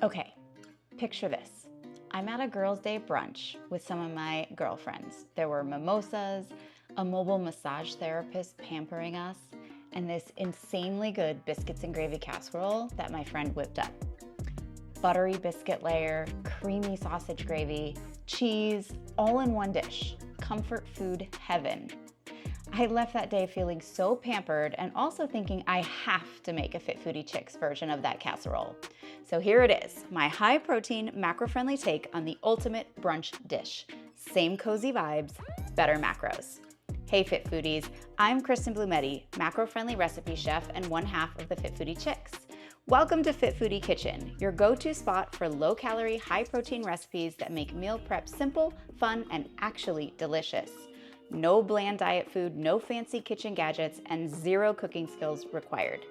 Okay, picture this. I'm at a girls' day brunch with some of my girlfriends. There were mimosas, a mobile massage therapist pampering us, and this insanely good biscuits and gravy casserole that my friend whipped up. Buttery biscuit layer, creamy sausage gravy, cheese, all in one dish. Comfort food heaven. I left that day feeling so pampered and also thinking I have to make a Fit Foodie Chicks version of that casserole. So here it is, my high protein, macro friendly take on the ultimate brunch dish. Same cozy vibes, better macros. Hey Fit Foodies, I'm Kristen Blumetti, macro friendly recipe chef and one half of the Fit Foodie Chicks. Welcome to Fit Foodie Kitchen, your go-to spot for low-calorie, high-protein recipes that make meal prep simple, fun, and actually delicious. No bland diet food, no fancy kitchen gadgets, and zero cooking skills required.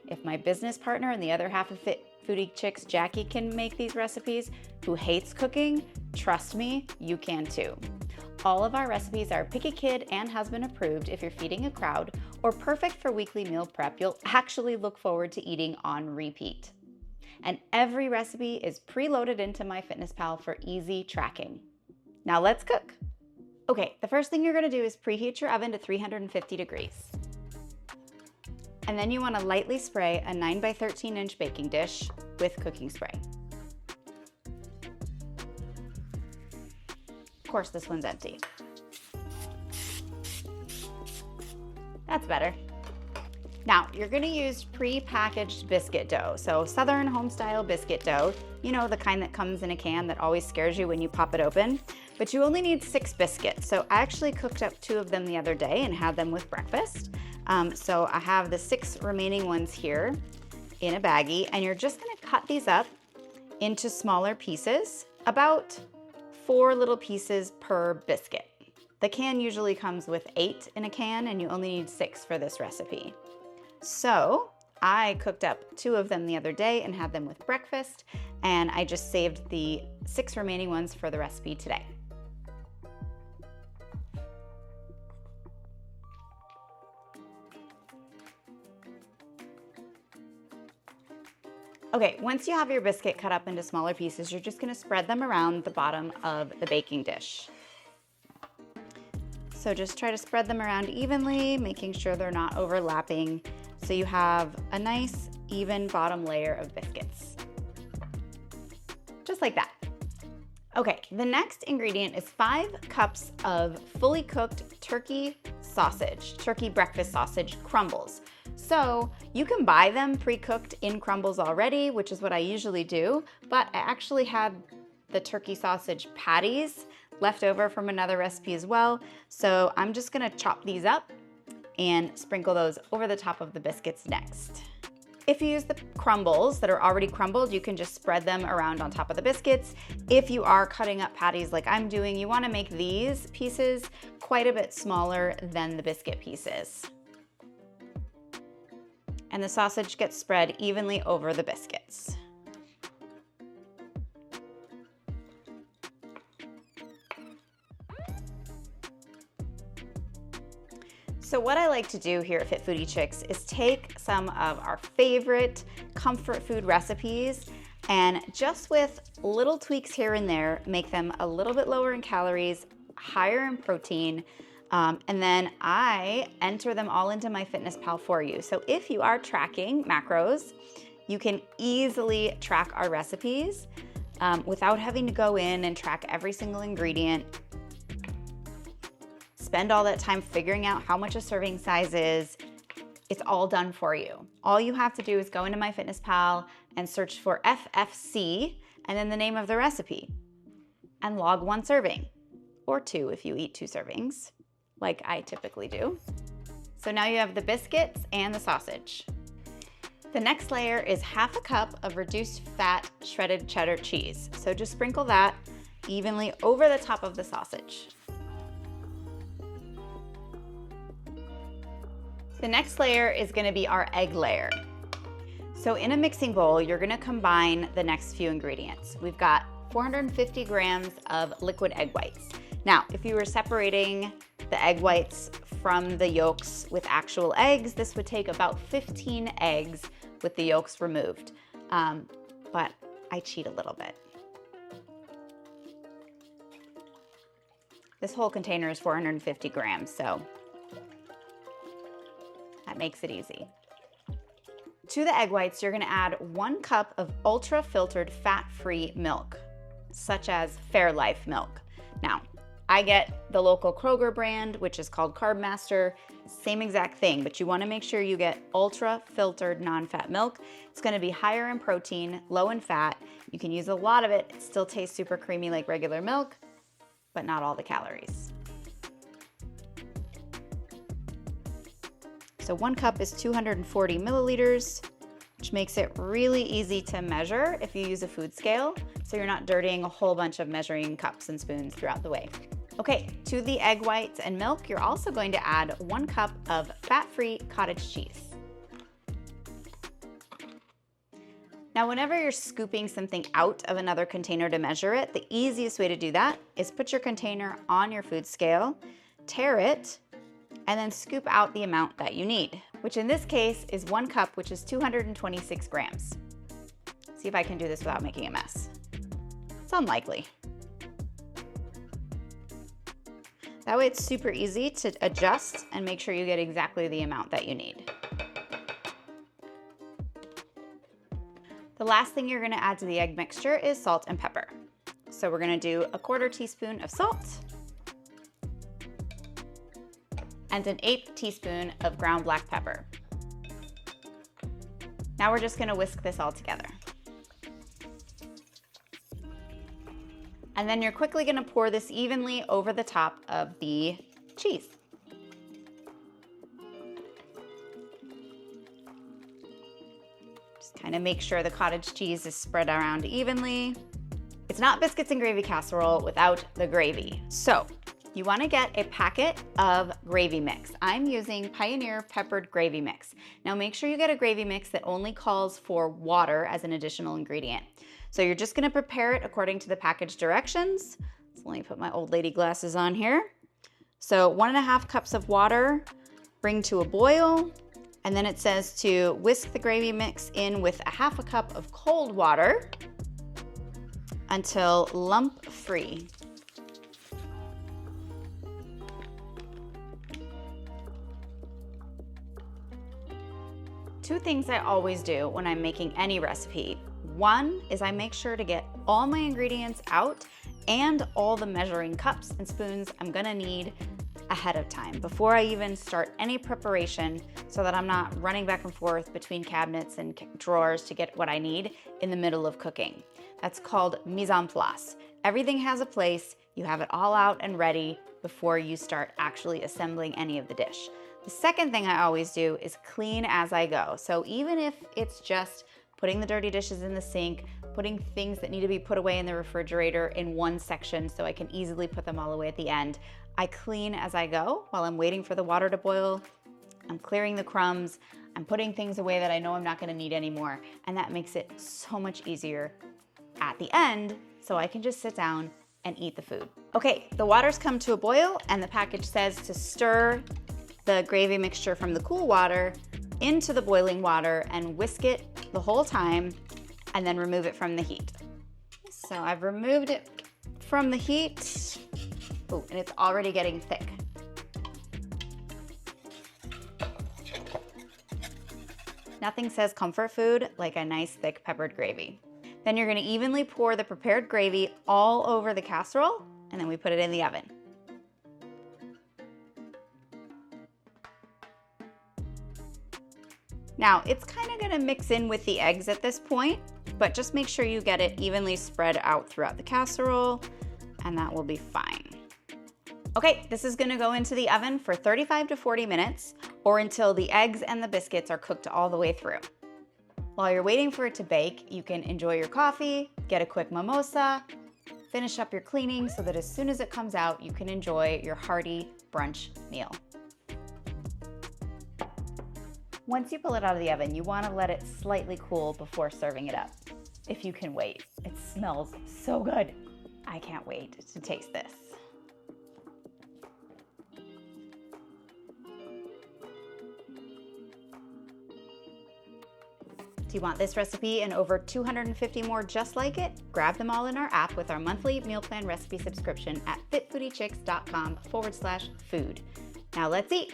If my business partner and the other half of Fit Foodie Chicks, Jackie, can make these recipes, who hates cooking, trust me, you can too. All of our recipes are picky kid and husband approved if you're feeding a crowd, or perfect for weekly meal prep you'll actually look forward to eating on repeat. And every recipe is preloaded into MyFitnessPal for easy tracking. Now let's cook. Okay, the first thing you're gonna do is preheat your oven to 350 degrees. And then you wanna lightly spray a 9 by 13 inch baking dish with cooking spray. Of course, this one's empty. That's better. Now, you're gonna use pre-packaged biscuit dough. So Southern home-style biscuit dough, you know, the kind that comes in a can that always scares you when you pop it open. But you only need 6 biscuits. So I actually cooked up 2 of them the other day and had them with breakfast. So I have the 6 remaining ones here in a baggie, and you're just gonna cut these up into smaller pieces, about 4 little pieces per biscuit. The can usually comes with 8 in a can, and you only need 6 for this recipe. So I cooked up 2 of them the other day and had them with breakfast, and I just saved the 6 remaining ones for the recipe today. Okay, once you have your biscuit cut up into smaller pieces, you're just gonna spread them around the bottom of the baking dish. So just try to spread them around evenly, making sure they're not overlapping, so you have a nice, even bottom layer of biscuits. Just like that. Okay, the next ingredient is 5 cups of fully cooked turkey sausage, turkey breakfast sausage crumbles. So you can buy them pre-cooked in crumbles already, which is what I usually do, but I actually had the turkey sausage patties left over from another recipe as well. So I'm just gonna chop these up and sprinkle those over the top of the biscuits next. If you use the crumbles that are already crumbled, you can just spread them around on top of the biscuits. If you are cutting up patties like I'm doing, you wanna make these pieces quite a bit smaller than the biscuit pieces. And the sausage gets spread evenly over the biscuits. So what I like to do here at Fit Foodie Chicks is take some of our favorite comfort food recipes and just with little tweaks here and there, make them a little bit lower in calories, higher in protein, and then I enter them all into MyFitnessPal for you. So if you are tracking macros, you can easily track our recipes without having to go in and track every single ingredient, spend all that time figuring out how much a serving size is. It's all done for you. All you have to do is go into MyFitnessPal and search for FFC and then the name of the recipe and log 1 serving, or 2 if you eat 2 servings, like I typically do. So now you have the biscuits and the sausage. The next layer is ½ cup of reduced fat shredded cheddar cheese. So just sprinkle that evenly over the top of the sausage. The next layer is gonna be our egg layer. So in a mixing bowl, you're gonna combine the next few ingredients. We've got 450 grams of liquid egg whites. Now, if you were separating the egg whites from the yolks with actual eggs, this would take about 15 eggs with the yolks removed. But I cheat a little bit. This whole container is 450 grams, so that makes it easy. To the egg whites, you're gonna add 1 cup of ultra filtered fat-free milk, such as Fairlife milk. Now, I get the local Kroger brand, which is called Carb Master, same exact thing, but you wanna make sure you get ultra filtered non-fat milk. It's gonna be higher in protein, low in fat. You can use a lot of it. It still tastes super creamy like regular milk, but not all the calories. So 1 cup is 240 milliliters, which makes it really easy to measure if you use a food scale, so you're not dirtying a whole bunch of measuring cups and spoons throughout the way. Okay, to the egg whites and milk, you're also going to add 1 cup of fat-free cottage cheese. Now, whenever you're scooping something out of another container to measure it, the easiest way to do that is put your container on your food scale, tear it, and then scoop out the amount that you need, which in this case is 1 cup, which is 226 grams. See if I can do this without making a mess. It's unlikely. That way it's super easy to adjust and make sure you get exactly the amount that you need. The last thing you're gonna add to the egg mixture is salt and pepper. So we're gonna do 1/4 teaspoon of salt and 1/8 teaspoon of ground black pepper. Now we're just gonna whisk this all together. And then you're quickly gonna pour this evenly over the top of the cheese. Just kind of make sure the cottage cheese is spread around evenly. It's not biscuits and gravy casserole without the gravy. So you wanna get a packet of gravy mix. I'm using Pioneer Peppered Gravy Mix. Now make sure you get a gravy mix that only calls for water as an additional ingredient. So you're just gonna prepare it according to the package directions. So let me put my old lady glasses on here. So 1.5 cups of water, bring to a boil, and then it says to whisk the gravy mix in with 1/2 cup of cold water until lump free. Two things I always do when I'm making any recipe. One is I make sure to get all my ingredients out and all the measuring cups and spoons I'm gonna need ahead of time before I even start any preparation, so that I'm not running back and forth between cabinets and drawers to get what I need in the middle of cooking. That's called mise en place. Everything has a place. You have it all out and ready before you start actually assembling any of the dish. The second thing I always do is clean as I go. So even if it's just putting the dirty dishes in the sink, putting things that need to be put away in the refrigerator in one section so I can easily put them all away at the end, I clean as I go while I'm waiting for the water to boil. I'm clearing the crumbs. I'm putting things away that I know I'm not gonna need anymore. And that makes it so much easier at the end, so I can just sit down and eat the food. Okay, the water's come to a boil and the package says to stir the gravy mixture from the cool water into the boiling water and whisk it the whole time, and then remove it from the heat. So I've removed it from the heat. Oh, and it's already getting thick. Nothing says comfort food like a nice thick peppered gravy. Then you're gonna evenly pour the prepared gravy all over the casserole, and then we put it in the oven. Now, it's kind of gonna mix in with the eggs at this point, but just make sure you get it evenly spread out throughout the casserole, and that will be fine. Okay, this is gonna go into the oven for 35 to 40 minutes, or until the eggs and the biscuits are cooked all the way through. While you're waiting for it to bake, you can enjoy your coffee, get a quick mimosa, finish up your cleaning so that as soon as it comes out, you can enjoy your hearty brunch meal. Once you pull it out of the oven, you want to let it slightly cool before serving it up, if you can wait. It smells so good. I can't wait to taste this. Do you want this recipe and over 250 more just like it? Grab them all in our app with our monthly meal plan recipe subscription at fitfoodiechicks.com/food. Now let's eat.